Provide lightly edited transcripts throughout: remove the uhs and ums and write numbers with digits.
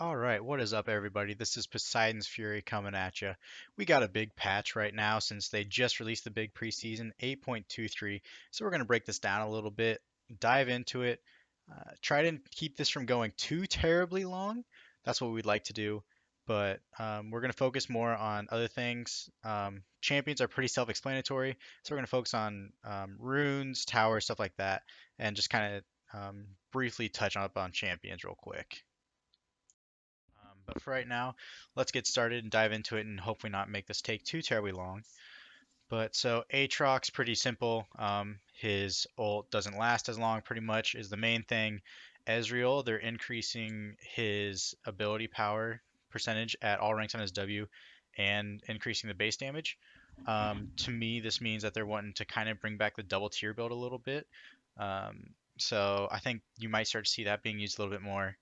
All right, what is up, everybody? This is Poseidon's Fury coming at you. We got a big patch right now since they just released the big preseason 8.23. So we're going to break this down a little bit, dive into it, try to keep this from going too terribly long. That's what we'd like to do. But we're going to focus more on other things. Champions are pretty self-explanatory, so we're going to focus on runes, towers, stuff like that, and just kind of briefly touch up on champions real quick. But for right now, let's get started and dive into it and hopefully not make this take too terribly long. But so Aatrox, pretty simple. His ult doesn't last as long, pretty much, is the main thing. Ezreal, they're increasing his ability power percentage at all ranks on his W and increasing the base damage. To me, this means that they're wanting to kind of bring back the double tier build a little bit. So I think you might start to see that being used a little bit more.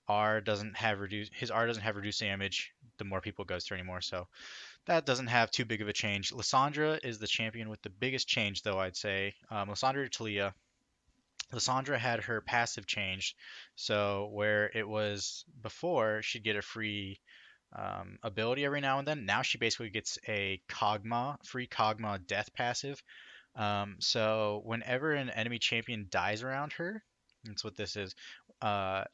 R doesn't have reduced his R doesn't have reduced damage the more people it goes through anymore, so that doesn't have too big of a change. Lissandra is the champion with the biggest change, though I'd say. Lissandra Talia. Lissandra had her passive changed, so where it was before she'd get a free ability every now and then. Now she basically gets a Kog'Maw, free Kog'Maw death passive. So whenever an enemy champion dies around her, that's what this is. Uh,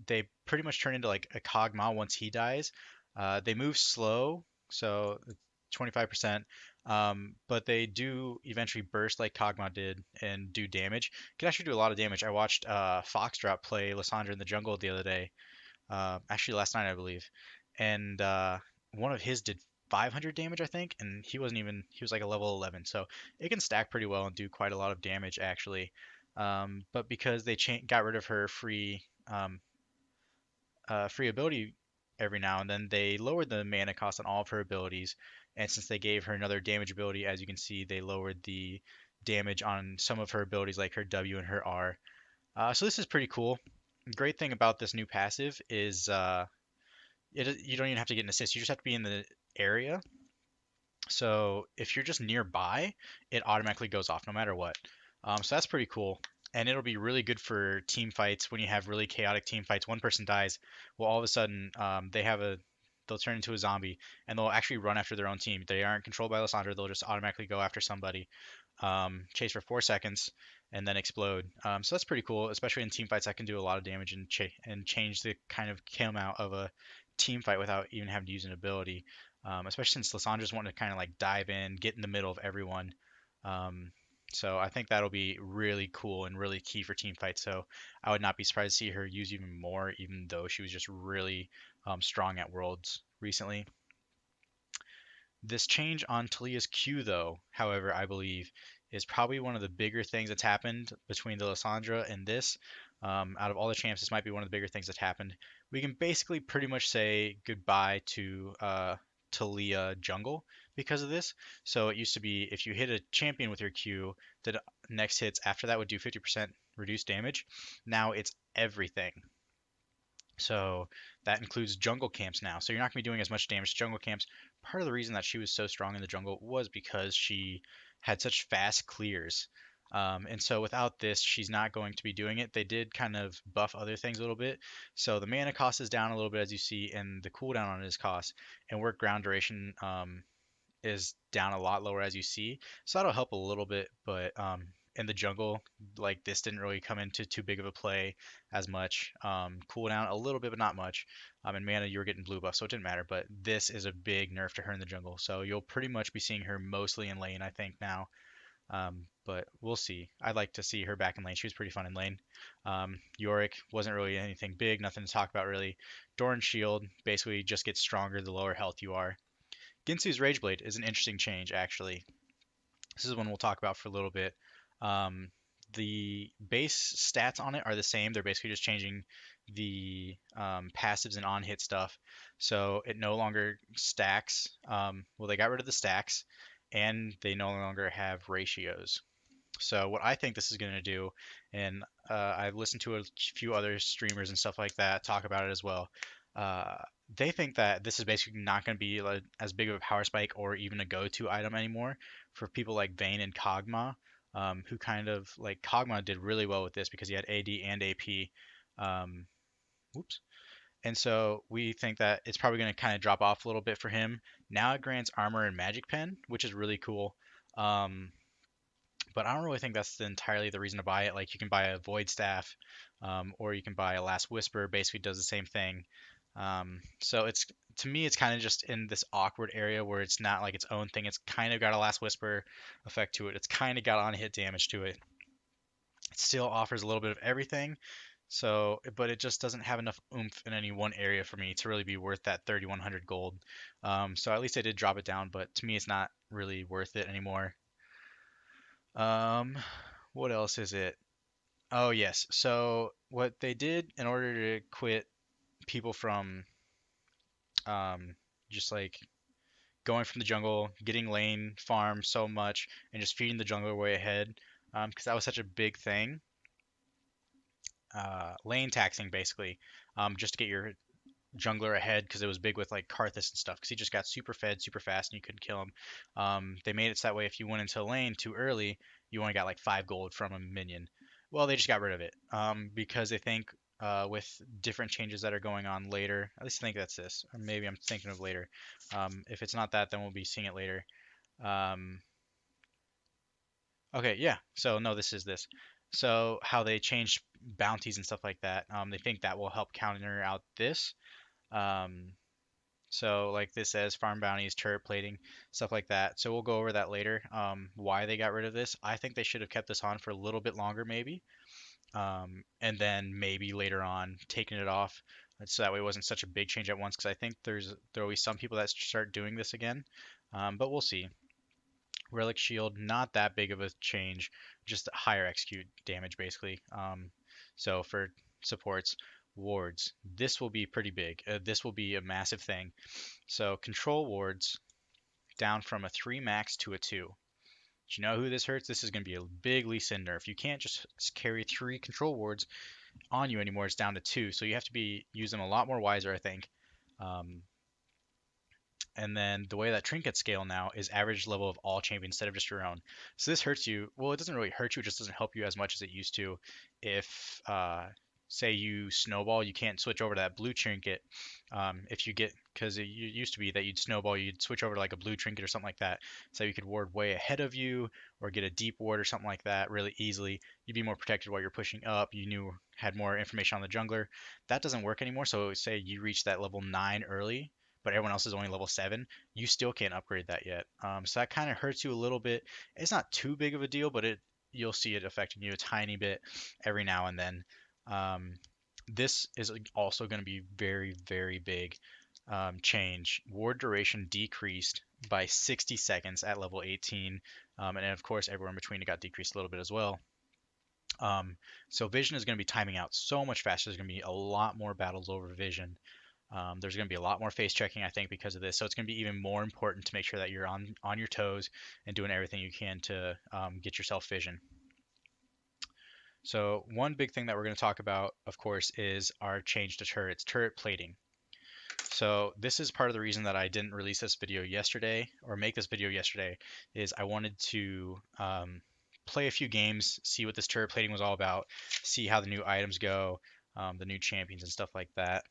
they pretty much turn into like a Kog'Maw once he dies. They move slow, so 25%, but they do eventually burst like Kog'Maw did and do damage. Can actually do a lot of damage. I watched Foxdrop play Lissandra in the jungle the other day, actually last night I believe, and one of his did 500 damage I think, and he was like a level 11, so it can stack pretty well and do quite a lot of damage actually. But because they got rid of her free ability every now and then, they lowered the mana cost on all of her abilities. And since they gave her another damage ability, as you can see, they lowered the damage on some of her abilities like her W and her R. So this is pretty cool. Great thing about this new passive is you don't even have to get an assist. You just have to be in the area. So if you're just nearby, it automatically goes off no matter what. So that's pretty cool. And it'll be really good for team fights when you have really chaotic team fights. One person dies, well, all of a sudden they'll turn into a zombie and they'll actually run after their own team. They aren't controlled by Lissandra. They'll just automatically go after somebody, chase for 4 seconds, and then explode. So that's pretty cool, especially in team fights. That can do a lot of damage and change the kind of kill out of a team fight without even having to use an ability. Especially since Lissandra's wanting to kind of like dive in, get in the middle of everyone. Um, so I think that'll be really cool and really key for team fights. So I would not be surprised to see her use even more, even though she was just really strong at Worlds recently. This change on Talia's Q, though, however, I believe, is probably one of the bigger things that's happened between the Lissandra and this. Out of all the champs, this might be one of the bigger things that's happened. We can basically pretty much say goodbye to Talia jungle because of this. So it used to be if you hit a champion with your Q, the next hits after that would do 50% reduced damage. Now it's everything. So that includes jungle camps now. So you're not going to be doing as much damage to jungle camps. Part of the reason that she was so strong in the jungle was because she had such fast clears. And so without this, she's not going to be doing it. They did kind of buff other things a little bit. So the mana cost is down a little bit, as you see, and the cooldown on it is cost. And work ground duration is down a lot lower, as you see. So that'll help a little bit, but in the jungle, like this didn't really come into too big of a play as much. Cooldown a little bit, but not much. And mana, you were getting blue buff, so it didn't matter. But this is a big nerf to her in the jungle, so you'll pretty much be seeing her mostly in lane, I think now. But we'll see. I'd like to see her back in lane. She was pretty fun in lane. Yorick wasn't really anything big, nothing to talk about really. Doran's shield basically just gets stronger the lower health you are. Ginsu's Rageblade is an interesting change, actually. This is one we'll talk about for a little bit. Um, the base stats on it are the same. They're basically just changing the passives and on-hit stuff. So it no longer stacks. Well, they got rid of the stacks, and they no longer have ratios. So what I think this is going to do, and I've listened to a few other streamers and stuff like that talk about it as well. Uh, they think that this is basically not going to be like, as big of a power spike or even a go-to item anymore for people like Vayne and Kog'Maw, who kind of like Kog'Maw did really well with this because he had AD and AP. Um, whoops. And so we think that it's probably going to kind of drop off a little bit for him. Now it grants armor and magic pen, which is really cool. Um, but I don't really think that's entirely the reason to buy it. Like you can buy a void staff, or you can buy a last whisper. Basically, does the same thing. So it's to me, it's kind of just in this awkward area where it's not like its own thing. It's kind of got a last whisper effect to it. It's kind of got on hit damage to it. It still offers a little bit of everything. So, but it just doesn't have enough oomph in any one area for me to really be worth that 3,100 gold. So at least I did drop it down, but to me, it's not really worth it anymore. Um, what else is it? Oh, yes. So what they did in order to quit people from um, just like going from the jungle, getting lane farm so much, and just feeding the jungler way ahead, because that was such a big thing. Lane taxing basically, just to get your jungler ahead because it was big with like Karthus and stuff because he just got super fed super fast and you couldn't kill him. They made it so that way if you went into lane too early, you only got like 5 gold from a minion. Well, they just got rid of it because they think with different changes that are going on later, at least I think that's this, or maybe I'm thinking of later. If it's not that, then we'll be seeing it later. Um, okay, yeah. So no, this is this. So how they changed bounties and stuff like that. They think that will help counter out this. Um, So like this says farm bounties, turret plating, stuff like that. So we'll go over that later. Why they got rid of this. I think they should have kept this on for a little bit longer maybe. And then maybe later on taking it off. So that way it wasn't such a big change at once because I think there will be some people that start doing this again. But we'll see. Relic Shield, not that big of a change, just higher execute damage basically. So for supports, wards, this will be pretty big. This will be a massive thing. So control wards down from a 3 max to a 2. Do you know who this hurts? This is going to be a big Lee Sin nerf. You can't just carry 3 control wards on you anymore. It's down to 2. So you have to use them a lot more wiser, I think. Um, and then the way that trinkets scale now is average level of all champions instead of just your own. So this hurts you. Well, it doesn't really hurt you. It just doesn't help you as much as it used to. If say you snowball, you can't switch over to that blue trinket. If you get, because it used to be that you'd snowball, you'd switch over to like a blue trinket or something like that. So you could ward way ahead of you or get a deep ward or something like that really easily. You'd be more protected while you're pushing up. You knew had more information on the jungler. That doesn't work anymore. So say you reach that level 9 early, but everyone else is only level 7, you still can't upgrade that yet. So that kind of hurts you a little bit. It's not too big of a deal, but you'll see it affecting you a tiny bit every now and then. Um, this is also going to be very, very big change. Ward duration decreased by 60 seconds at level 18, and then of course everywhere in between it got decreased a little bit as well. So vision is going to be timing out so much faster. There's going to be a lot more battles over vision. There's going to be a lot more face checking, I think, because of this. So it's going to be even more important to make sure that you're on your toes and doing everything you can to get yourself vision. So one big thing that we're going to talk about, of course, is our change to turrets, turret plating. So this is part of the reason that I didn't release this video yesterday or make this video yesterday is I wanted to play a few games, see what this turret plating was all about, see how the new items go, the new champions and stuff like that.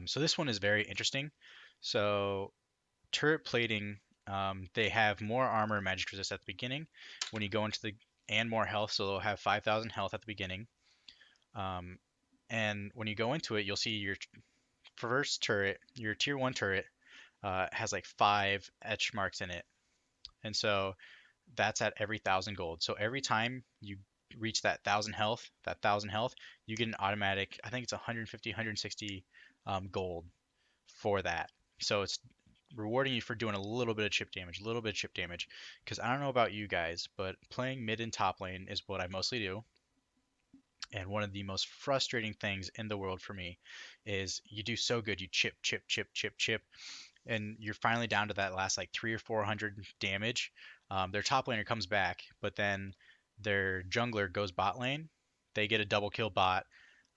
So this one is very interesting. So turret plating, they have more armor and magic resist at the beginning. When you go into and more health, so they'll have 5,000 health at the beginning. And when you go into it, you'll see your first turret, your tier 1 turret, has like 5 etch marks in it. And so that's at every 1,000 gold. So every time you reach that 1,000 health, you get an automatic, I think it's 150, 160 gold for that. So it's rewarding you for doing a little bit of chip damage, a little bit of chip damage. Because I don't know about you guys, but playing mid and top lane is what I mostly do. And one of the most frustrating things in the world for me is you do so good, you chip, chip, chip, chip, chip, and you're finally down to that last like 300 or 400 damage. Their top laner comes back, but then their jungler goes bot lane. They get a double kill bot,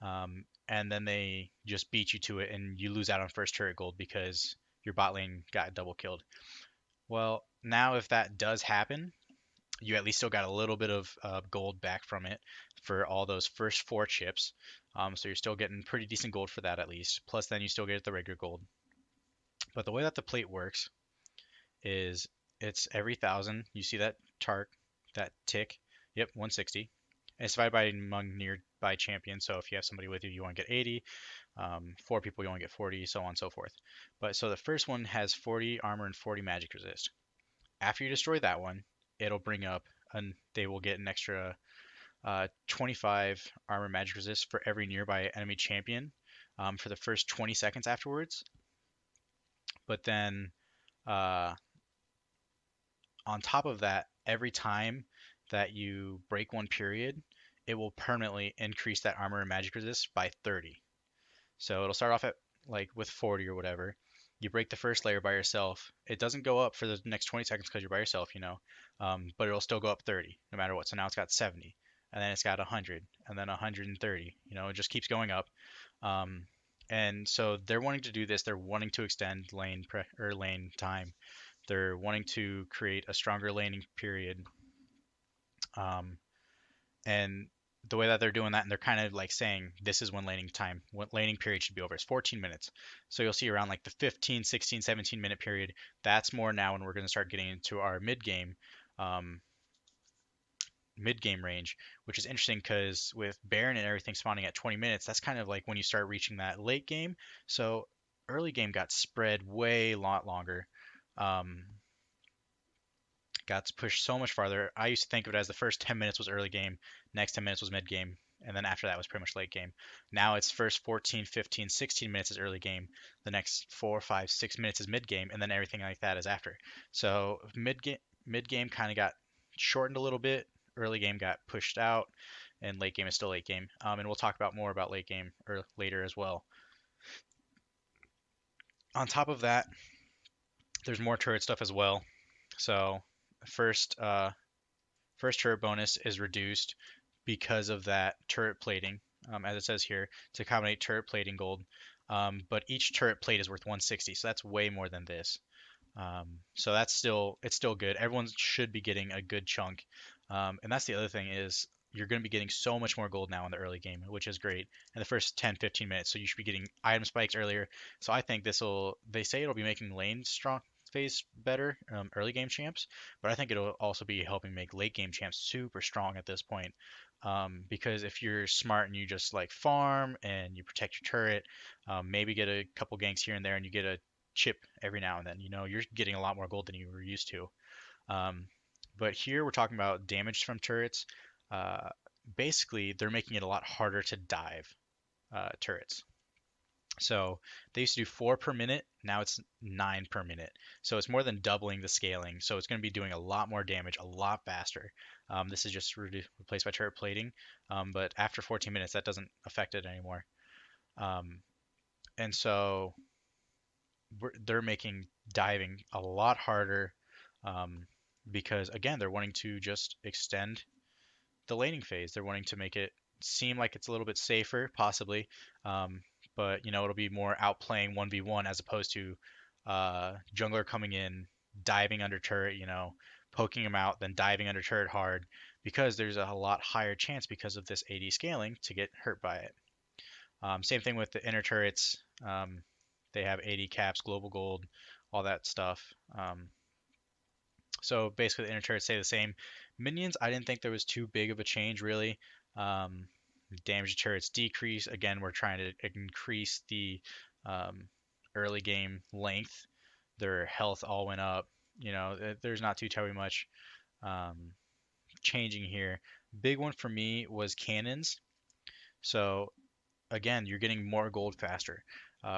and then they just beat you to it, and you lose out on first turret gold because your bot lane got double killed. Well, now if that does happen, you at least still got a little bit of gold back from it for all those first 4 chips. So you're still getting pretty decent gold for that at least. Plus, then you still get the regular gold. But the way that the plate works is it's every 1,000. You see that chart, that tick? Yep, 160. And it's divided by among nearby champions. So if you have somebody with you, you want to get 80. 4 people, you want to get 40, so on and so forth. But so the first one has 40 armor and 40 magic resist. After you destroy that one, it'll bring up, and they will get an extra 25 armor magic resist for every nearby enemy champion for the first 20 seconds afterwards. But then uh, on top of that, every time that you break one period, it will permanently increase that armor and magic resist by 30. So it'll start off at like with 40 or whatever. You break the first layer by yourself. It doesn't go up for the next 20 seconds because you're by yourself, but it'll still go up 30 no matter what. So now it's got 70, and then it's got 100, and then 130. It just keeps going up. Um, and so they're wanting to do this. They're wanting to extend lane time. They're wanting to create a stronger laning period. Um, and the way that they're doing that, and they're kind of like saying this is when laning period should be over. It's 14 minutes. So you'll see around like the 15, 16, 17-minute period. That's more now when we're going to start getting into our um, mid game range, which is interesting because with Baron and everything spawning at 20 minutes, that's kind of like when you start reaching that late game. So early game got spread way lot longer. Um, got pushed so much farther. I used to think of it as the first 10 minutes was early game, next 10 minutes was mid game, and then after that was pretty much late game. Now it's first 14, 15, 16 minutes is early game, the next 4, 5, 6 minutes is mid game, and then everything like that is after. So mid game kind of got shortened a little bit, early game got pushed out, and late game is still late game. And we'll talk about more about late game or later as well. On top of that, there's more turret stuff as well. So first first turret bonus is reduced because of that turret plating, as it says here, to accommodate turret plating gold. But each turret plate is worth 160, so that's way more than this. So it's still good. Everyone should be getting a good chunk. And that's the other thing is you're going to be getting so much more gold now in the early game, which is great in the first 10, 15 minutes. So you should be getting item spikes earlier. So I think they say it'll be making lane strong phase better, early game champs, but I think it'll also be helping make late game champs super strong at this point. Because if you're smart and you just like farm and you protect your turret, maybe get a couple ganks here and there and you get a chip every now and then, you're getting a lot more gold than you were used to. Um, but here we're talking about damage from turrets. Uh, Basically, they're making it a lot harder to dive turrets. So they used to do 4 per minute. Now it's 9 per minute. So it's more than doubling the scaling. So it's going to be doing a lot more damage a lot faster. This is just replaced by turret plating. But after 14 minutes, that doesn't affect it anymore. Um, and so they're making diving a lot harder um, because, again, they're wanting to just extend the laning phase. They're wanting to make it seem like it's a little bit safer, possibly, um, but it'll be more outplaying 1v1 as opposed to jungler coming in, diving under turret, poking him out, then diving under turret hard, because there's a lot higher chance because of this AD scaling to get hurt by it. Same thing with the inner turrets. They have 80 caps, global gold, all that stuff. So basically, the inner turrets stay the same. Minions, I didn't think there was too big of a change, really. Damage to turrets decrease. Again, we're trying to increase the um, early game length. Their health all went up. There's not too terribly much changing here. Big one for me was cannons. So again, you're getting more gold faster.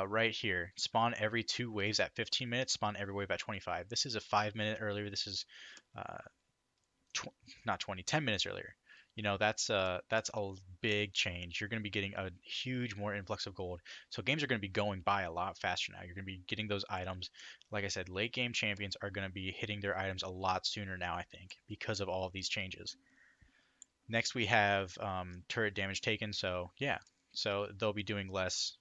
Right here, spawn every 2 waves at 15 minutes, spawn every wave at 25. This is a 5 minute earlier. This is uh, not 20, 10 minutes earlier. That's a big change. You're going to be getting a huge more influx of gold. So games are going to be going by a lot faster now. You're going to be getting those items. Like I said, late game champions are going to be hitting their items a lot sooner now, I think, because of all of these changes. Next, we have turret damage taken. So yeah, so they'll be doing less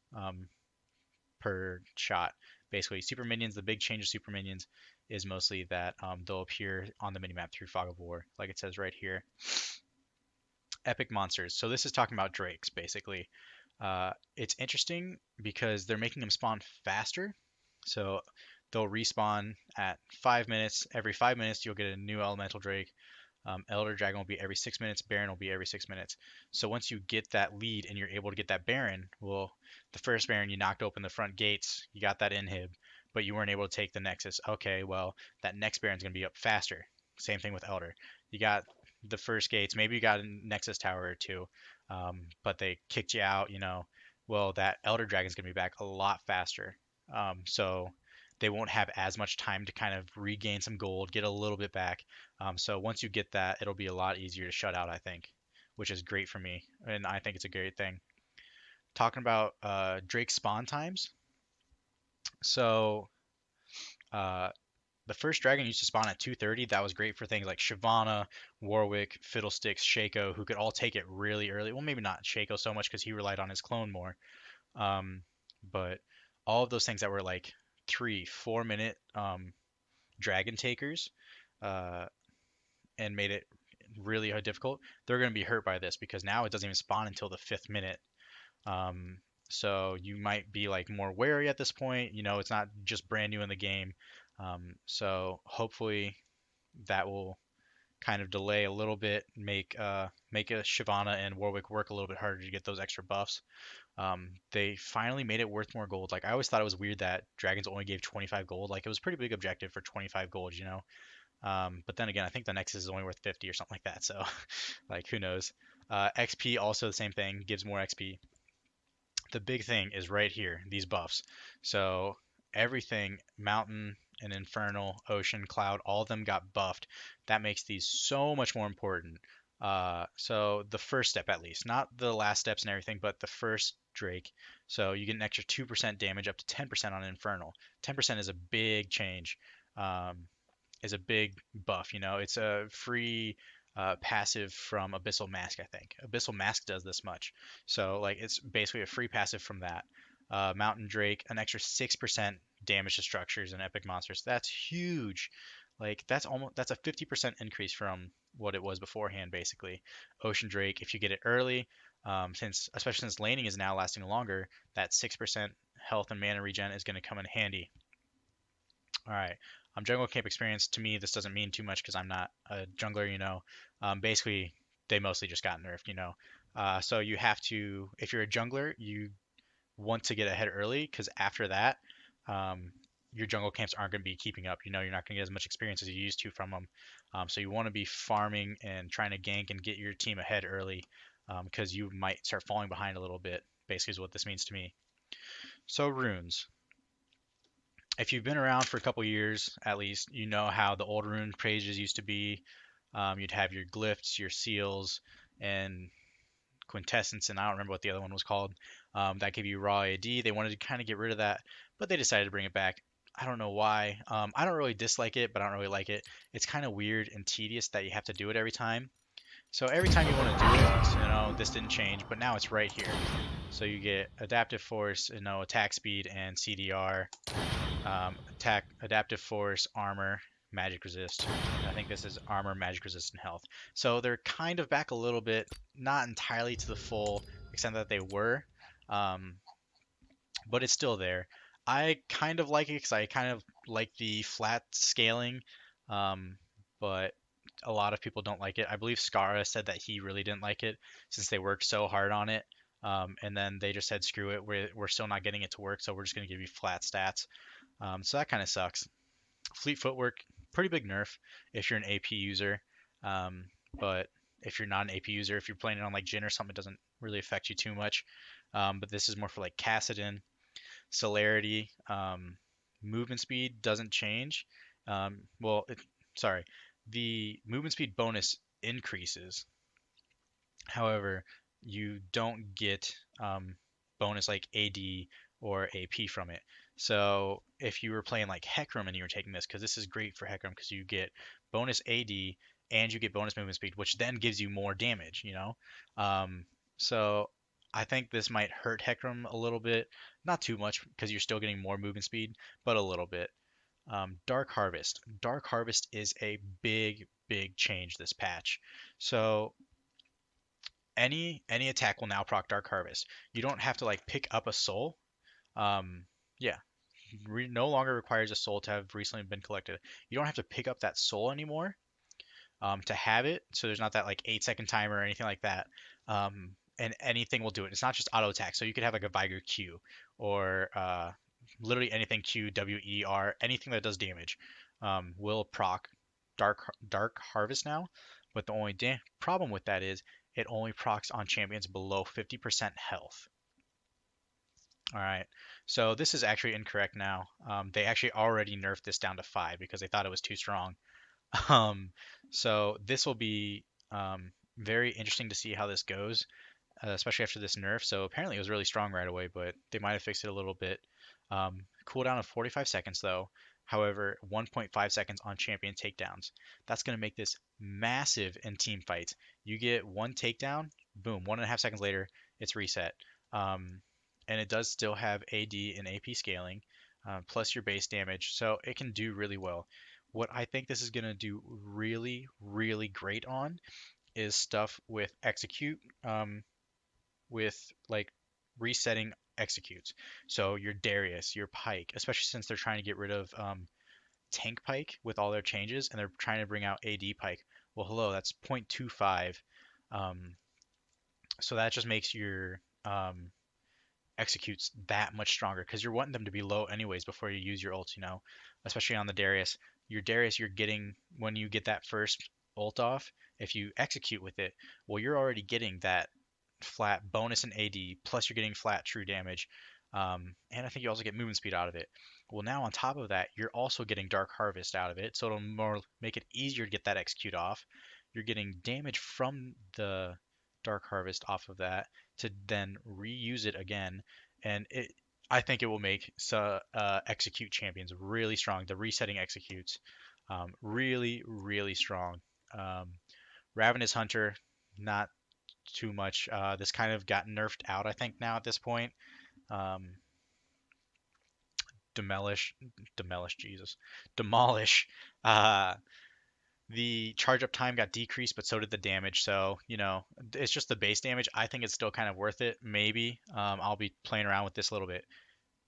per shot. Basically, super minions, the big change of super minions is mostly that they'll appear on the minimap through Fog of War, like it says right here. epic monsters. So this is talking about drakes basically. It's interesting because they're making them spawn faster. So they'll respawn at 5 minutes. Every 5 minutes, you'll get a new elemental drake. Elder Dragon will be every 6 minutes. Baron will be every 6 minutes. So once you get that lead and you're able to get that Baron, well, the first Baron you knocked open the front gates, you got that inhib, but you weren't able to take the Nexus. Okay, well that next Baron's gonna be up faster. Same thing with Elder. You got the first gates, maybe you got a Nexus tower or two, but they kicked you out. Well that Elder Dragon's gonna be back a lot faster. So they won't have as much time to kind of regain some gold, get a little bit back. So once you get that, it'll be a lot easier to shut out, I think, which is great for me, and I think it's a great thing. Talking about Drake spawn times, so uh, the first dragon used to spawn at 2:30. That was great for things like Shyvana, Warwick, Fiddlesticks, Shaco, who could all take it really early. Well, maybe not Shaco so much because he relied on his clone more, um, but all of those things that were like 3, 4 minute dragon takers. Uh, and made it really difficult, they're going to be hurt by this because now it doesn't even spawn until the 5th minute. Um, so you might be like more wary at this point. It's not just brand new in the game. So hopefully that will kind of delay a little bit, make a Shyvana and Warwick work a little bit harder to get those extra buffs. They finally made it worth more gold. Like I always thought it was weird that dragons only gave 25 gold. Like it was a pretty big objective for 25 gold. But then again, I think the Nexus is only worth 50 or something like that. So, like, who knows? XP also the same thing, gives more XP. The big thing is right here, these buffs. So everything, mountain and infernal, ocean, cloud, all of them got buffed. That makes these so much more important. So the first step at least, not the last steps and everything, but the first Drake. So you get an extra 2% damage up to 10% on infernal. 10% is a big change. Um, is a big buff. It's a free passive from Abyssal Mask, I think. Abyssal Mask does this much. So, like, it's basically a free passive from that. Mountain Drake, an extra 6% damage to structures and epic monsters. That's huge. Like, that's a 50% increase from what it was beforehand, basically. Ocean Drake, if you get it early, especially since laning is now lasting longer, that 6% health and mana regen is going to come in handy. All right. Jungle camp experience, to me, this doesn't mean too much because I'm not a jungler. Basically, they mostly just got nerfed. So you have to, if you're a jungler, you want to get ahead early because after that, um, your jungle camps aren't going to be keeping up. You're not going to get as much experience as you used to from them. So you want to be farming and trying to gank and get your team ahead early because you might start falling behind a little bit, basically is what this means to me. So runes. If you've been around for a couple years at least, you know how the old rune pages used to be. You'd have your glyphs, your seals, and quintessence, and I don't remember what the other one was called. That gave you raw AD. They wanted to kind of get rid of that, but they decided to bring it back. I don't know why. I don't really dislike it, but I don't really like it. It's kind of weird and tedious that you have to do it every time. So every time you want to do it, this didn't change, but now it's right here. So you get adaptive force, attack speed, and CDR. Attack, adaptive force, armor, magic resist. I think this is armor, magic resist, and health. So they're kind of back a little bit, not entirely to the full extent that they were, um, but it's still there. I kind of like it because I kind of like the flat scaling, um, but a lot of people don't like it. I believe Skara said that he really didn't like it since they worked so hard on it. And then they just said, screw it, we're still not getting it to work, so we're just going to give you flat stats. So that kind of sucks. Fleet footwork, pretty big nerf if you're an AP user. Um, but if you're not an AP user, if you're playing it on like Jhin or something, it doesn't really affect you too much. But this is more for like Kassadin. Celerity, movement speed doesn't change. Well, sorry, the movement speed bonus increases. However, you don't get bonus like AD or AP from it. So if you were playing like Hecarim and you were taking this, because this is great for Hecarim because you get bonus AD and you get bonus movement speed, which then gives you more damage. Um, so I think this might hurt Hecarim a little bit, not too much because you're still getting more movement speed, but a little bit. Dark Harvest. Dark Harvest is a big, big change this patch. So any attack will now proc Dark Harvest. You don't have to like pick up a soul. Yeah, no longer requires a soul to have recently been collected. You don't have to pick up that soul anymore to have it. So there's not that like 8 second timer or anything like that. And anything will do it. It's not just auto attack. So you could have like a Vigor Q or literally anything Q, W, E, R, anything that does damage will proc Dark Harvest now. But the only problem with that is it only procs on champions below 50% health. All right, so this is actually incorrect now. They actually already nerfed this down to 5 because they thought it was too strong. Um, so this will be very interesting to see how this goes, especially after this nerf. So apparently it was really strong right away, but they might have fixed it a little bit. Cooldown of 45 seconds though. However, 1.5 seconds on champion takedowns. That's going to make this massive in team fights. You get one takedown, boom, 1.5 seconds later, it's reset. And it does still have AD and AP scaling, plus your base damage, so it can do really well. What I think this is going to do really, really great on is stuff with execute, with like resetting executes. So your Darius, your Pike, especially since they're trying to get rid of Tank Pike with all their changes and they're trying to bring out AD Pike. Well, hello, that's 0.25. Um, so that just makes your executes that much stronger because you're wanting them to be low anyways before you use your ult, especially on the Darius. Your Darius, you're getting, when you get that first ult off, if you execute with it, well, you're already getting that flat bonus in AD, plus you're getting flat true damage. And I think you also get movement speed out of it. Well, now on top of that, you're also getting Dark Harvest out of it, so it'll more make it easier to get that execute off. You're getting damage from the Dark Harvest off of that to then reuse it again, and I think it will make execute champions really strong. The resetting executes, really, really strong. Um, Ravenous Hunter, not too much. This kind of got nerfed out, I think, now at this point. Um, Demolish. Uh, the charge up time got decreased, but so did the damage. So, it's just the base damage. I think it's still kind of worth it. Maybe. I'll be playing around with this a little bit.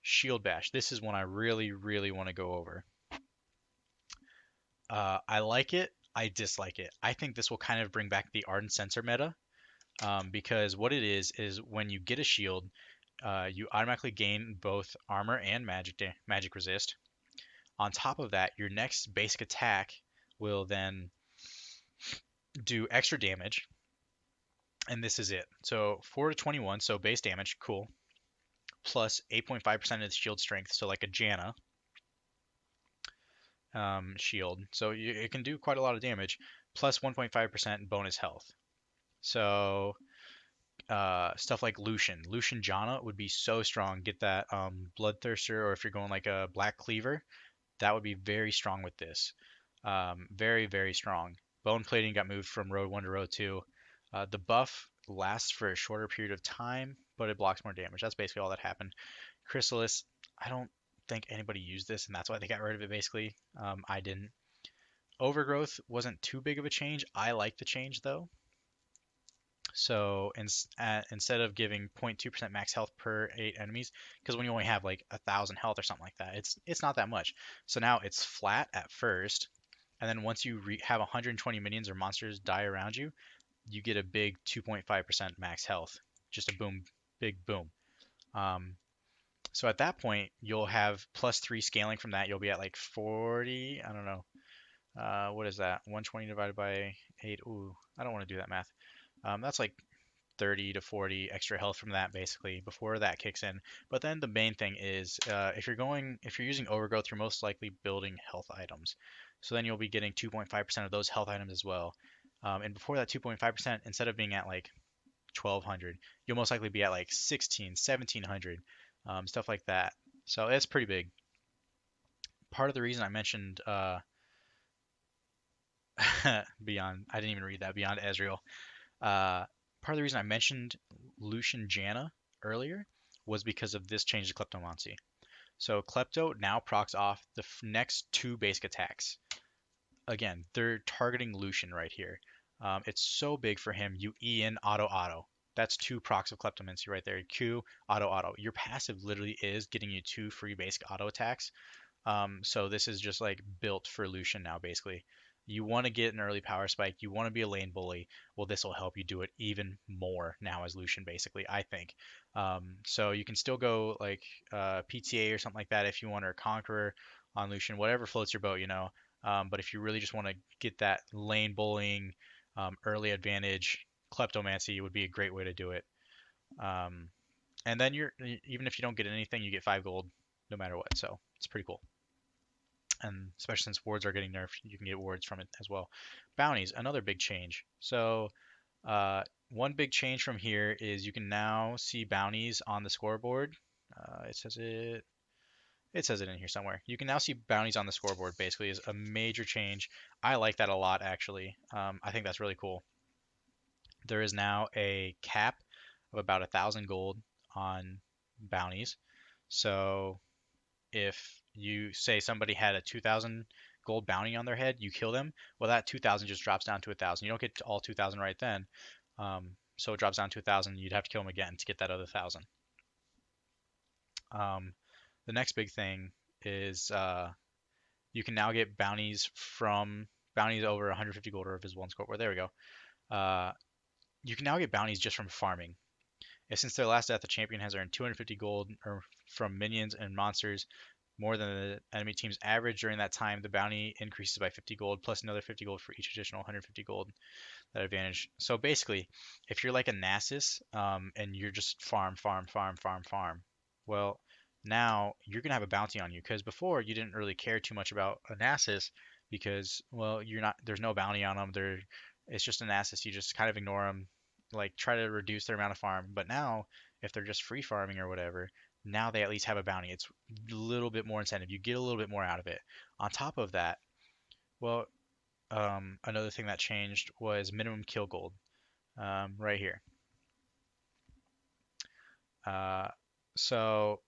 Shield Bash. This is one I really, really want to go over. I like it. I dislike it. I think this will kind of bring back the Ardent Sensor meta. Because what it is when you get a shield, you automatically gain both armor and magic resist. On top of that, your next basic attack will then do extra damage, and this is it. So 4 to 21, so base damage, cool, plus 8.5% of the shield strength, so like a Janna shield. So it can do quite a lot of damage, plus 1.5% bonus health. So stuff like Lucian Janna would be so strong. Get that Bloodthirster, or if you're going like a Black Cleaver, that would be very strong with this. Very, very strong. Bone plating got moved from road 1 to road 2. The buff lasts for a shorter period of time, but it blocks more damage. That's basically all that happened. Chrysalis, I don't think anybody used this, and that's why they got rid of it basically. I didn't. Overgrowth wasn't too big of a change. I like the change though. So instead of giving 0.2% max health per 8 enemies, because when you only have like 1,000 health or something like that, it's not that much. So now it's flat at first, and then once you have 120 minions or monsters die around you, you get a big 2.5% max health. Just a boom, big boom. So at that point, you'll have +3 scaling from that. You'll be at like 40. I don't know. What is that? 120 divided by 8. Ooh, I don't want to do that math. That's like 30 to 40 extra health from that basically before that kicks in. But then the main thing is if you're using Overgrowth, you're most likely building health items. So then you'll be getting 2.5% of those health items as well. And before that 2.5%, instead of being at like 1,200, you'll most likely be at like 16, 1,700, stuff like that. So it's pretty big. Part of the reason I mentioned Beyond, I didn't even read that, Beyond Ezreal. Part of the reason I mentioned Lucian Janna earlier was because of this change to Kleptomancy. So Klepto now procs off the next 2 basic attacks. Again, they're targeting Lucian right here. It's so big for him. You E in auto auto. That's two procs of Kleptomancy right there. Q auto auto. Your passive literally is getting you two free basic auto attacks. So this is just like built for Lucian now, basically. You want to get an early power spike. You want to be a lane bully. Well, this will help you do it even more now as Lucian, basically, I think. So you can still go like PTA or something like that if you want, or Conqueror on Lucian, whatever floats your boat. But if you really just want to get that lane bullying, early advantage, Kleptomancy would be a great way to do it. Um, and then even if you don't get anything, you get 5 gold no matter what. So it's pretty cool. And especially since wards are getting nerfed, you can get wards from it as well. Bounties, another big change. So one big change from here is you can now see bounties on the scoreboard. It says it. It says it in here somewhere. You can now see bounties on the scoreboard. Basically, is a major change. I like that a lot, actually. I think that's really cool. There is now a cap of about 1,000 gold on bounties. So if you say somebody had a 2,000 gold bounty on their head, you kill them, well, that 2,000 just drops down to 1,000. You don't get all 2,000 right then. So it drops down to 1,000. You'd have to kill them again to get that other 1,000. The next big thing is you can now get bounties from bounties over 150 gold or visible on scoreboard. There we go. You can now get bounties just from farming. Since their last death, the champion has earned 250 gold or from minions and monsters more than the enemy team's average during that time. The bounty increases by 50 gold plus another 50 gold for each additional 150 gold. That advantage. So basically, if you're like a Nasus and you're just farm, well, now you're gonna have a bounty on you because before you didn't really care too much about a Nasus because well, you're not. There's no bounty on them. It's just a Nasus. You just kind of ignore them, like try to reduce their amount of farm. But now, if they're just free farming or whatever, now they at least have a bounty. It's a little bit more incentive. You get a little bit more out of it. On top of that, well, another thing that changed was minimum kill gold, right here. Uh, so,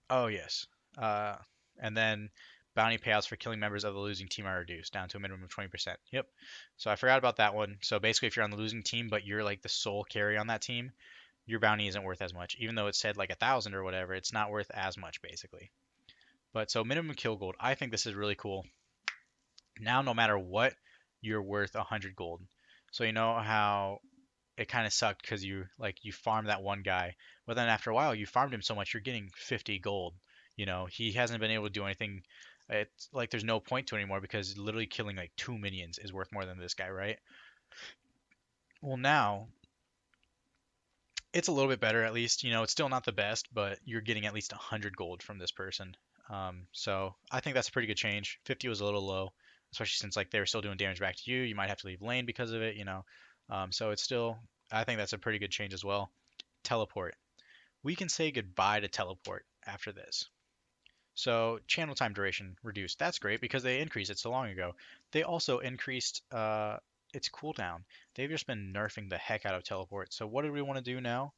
oh yes, uh, and then bounty payouts for killing members of the losing team are reduced down to a minimum of 20%. Yep. So I forgot about that one. So basically, if you're on the losing team, but you're like the sole carry on that team, your bounty isn't worth as much. Even though it said like 1,000 or whatever, it's not worth as much basically. But so minimum kill gold, I think this is really cool. Now, no matter what, you're worth 100 gold. So you know how it kind of sucked because you farmed that one guy, but then after a while you farmed him so much you're getting 50 gold. He hasn't been able to do anything. It's like there's no point to it anymore because literally killing like 2 minions is worth more than this guy, right? Well, now it's a little bit better at least. It's still not the best, but you're getting at least 100 gold from this person. So I think that's a pretty good change. 50 was a little low, especially since like they were still doing damage back to you. You might have to leave lane because of it. So it's still, I think that's a pretty good change as well. Teleport. We can say goodbye to teleport after this. So channel time duration reduced. That's great because they increased it so long ago. They also increased its cooldown. They've just been nerfing the heck out of teleport. So what do we want to do now?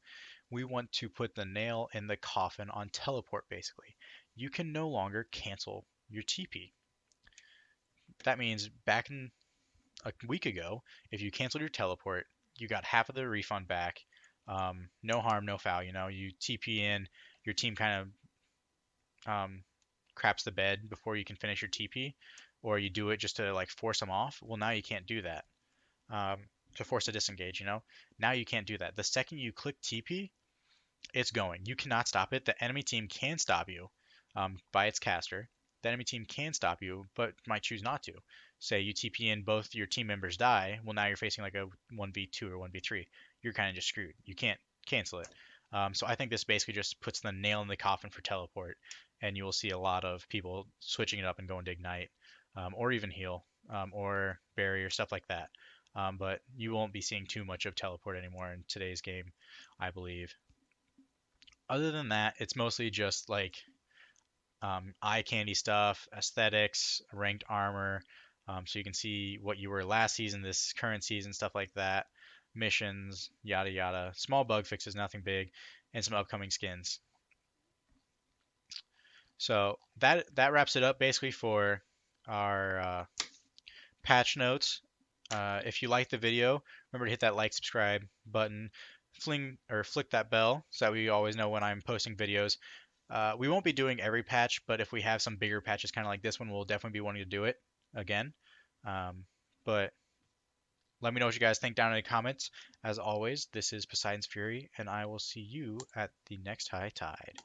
We want to put the nail in the coffin on teleport, basically. You can no longer cancel your TP. That means back in a week ago, if you canceled your teleport, you got half of the refund back. No harm, no foul. You TP in, your team kind of craps the bed before you can finish your TP, or you do it just to like force them off. Well, now you can't do that. To force a disengage. Now you can't do that. The second you click TP, it's going. You cannot stop it. The enemy team can stop you by its caster. The enemy team can stop you, but might choose not to. Say you TP in, both your team members die. Well, now you're facing like a 1v2 or 1v3. You're kind of just screwed. You can't cancel it. So I think this basically just puts the nail in the coffin for teleport, and you will see a lot of people switching it up and going to ignite, or even heal, or barrier, stuff like that. But you won't be seeing too much of teleport anymore in today's game, I believe. Other than that, it's mostly just like eye candy stuff, aesthetics, ranked armor, so you can see what you were last season, this current season, stuff like that, missions, yada yada. Small bug fixes, nothing big, and some upcoming skins. So that wraps it up basically for our patch notes. If you like the video, remember to hit that like, subscribe button, flick that bell so that we always know when I'm posting videos. We won't be doing every patch, but if we have some bigger patches kind of like this one, we'll definitely be wanting to do it again. But let me know what you guys think down in the comments. As always, this is Poseidon's Fury, and I will see you at the next high tide.